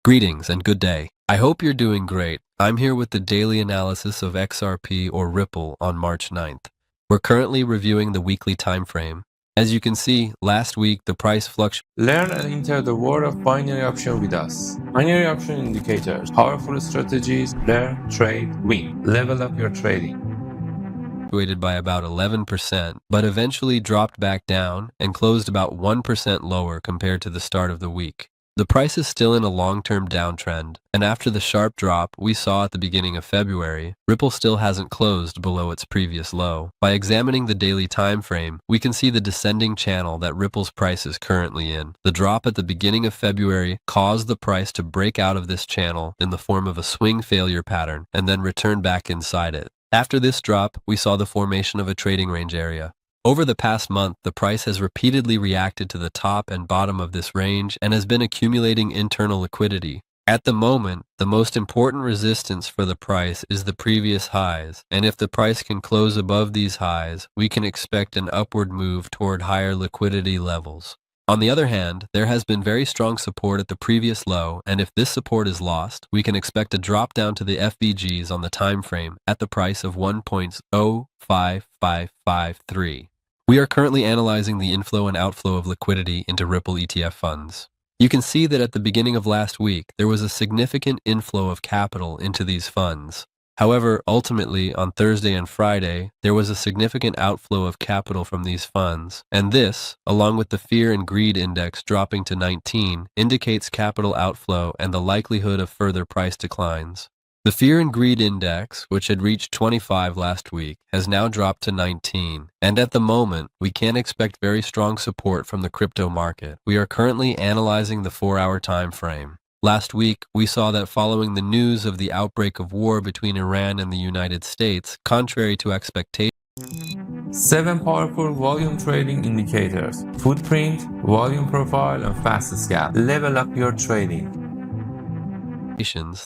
Greetings and good day. I hope you're doing great. I'm here with the daily analysis of XRP or Ripple on March 9th. We're currently reviewing the weekly time frame. As you can see, last week the price fluctuated. Learn and enter the world of binary option with us. Binary option indicators, powerful strategies, learn, trade, win. Level up your trading. By about 11%, but eventually dropped back down and closed about 1% lower compared to the start of the week. The price is still in a long-term downtrend, and after the sharp drop we saw at the beginning of February, Ripple still hasn't closed below its previous low. By examining the daily time frame, we can see the descending channel that Ripple's price is currently in. The drop at the beginning of February caused the price to break out of this channel in the form of a swing failure pattern and then return back inside it. After this drop, we saw the formation of a trading range area. Over the past month, the price has repeatedly reacted to the top and bottom of this range and has been accumulating internal liquidity. At the moment, the most important resistance for the price is the previous highs, and if the price can close above these highs, we can expect an upward move toward higher liquidity levels. On the other hand, there has been very strong support at the previous low, and if this support is lost, we can expect a drop down to the FVGs on the time frame at the price of 1.05553. We are currently analyzing the inflow and outflow of liquidity into Ripple ETF funds. You can see that at the beginning of last week, there was a significant inflow of capital into these funds. However, ultimately, on Thursday and Friday, there was a significant outflow of capital from these funds, and this, along with the Fear and Greed Index dropping to 19, indicates capital outflow and the likelihood of further price declines. The Fear and Greed Index, which had reached 25 last week, has now dropped to 19, and at the moment, we can't expect very strong support from the crypto market. We are currently analyzing the 4-hour time frame. Last week, we saw that following the news of the outbreak of war between Iran and the United States, contrary to expectations, 7 powerful volume trading indicators: footprint, volume profile, and fast scalp. Level up your trading.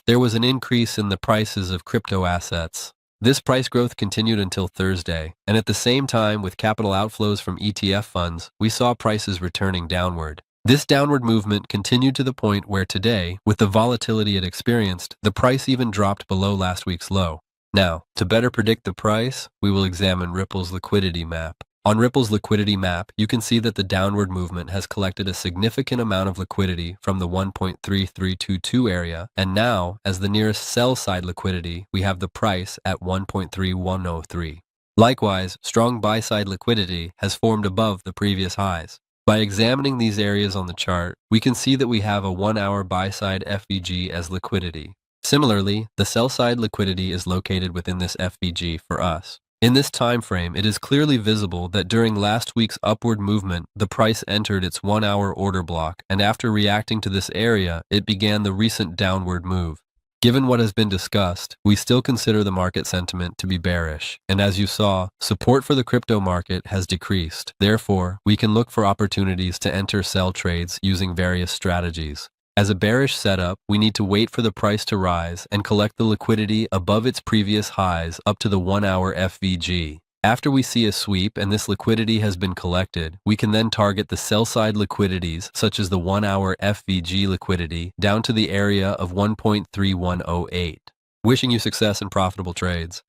there was an increase in the prices of crypto assets. This price growth continued until Thursday, and at the same time, with capital outflows from ETF funds, we saw prices returning downward. This downward movement continued to the point where today, with the volatility it experienced, the price even dropped below last week's low. Now, to better predict the price, we will examine Ripple's liquidity map. On Ripple's liquidity map, you can see that the downward movement has collected a significant amount of liquidity from the 1.3322 area, and now, as the nearest sell-side liquidity, we have the price at 1.3103. Likewise, strong buy-side liquidity has formed above the previous highs. By examining these areas on the chart, we can see that we have a 1-hour buy-side FVG as liquidity. Similarly, the sell-side liquidity is located within this FVG for us. In this time frame, it is clearly visible that during last week's upward movement, the price entered its 1-hour order block, and after reacting to this area, it began the recent downward move. Given what has been discussed, we still consider the market sentiment to be bearish, and as you saw, support for the crypto market has decreased. Therefore, we can look for opportunities to enter sell trades using various strategies. As a bearish setup, we need to wait for the price to rise and collect the liquidity above its previous highs up to the 1-hour FVG. After we see a sweep and this liquidity has been collected, we can then target the sell-side liquidities, such as the 1-hour FVG liquidity, down to the area of 1.3108. Wishing you success and profitable trades.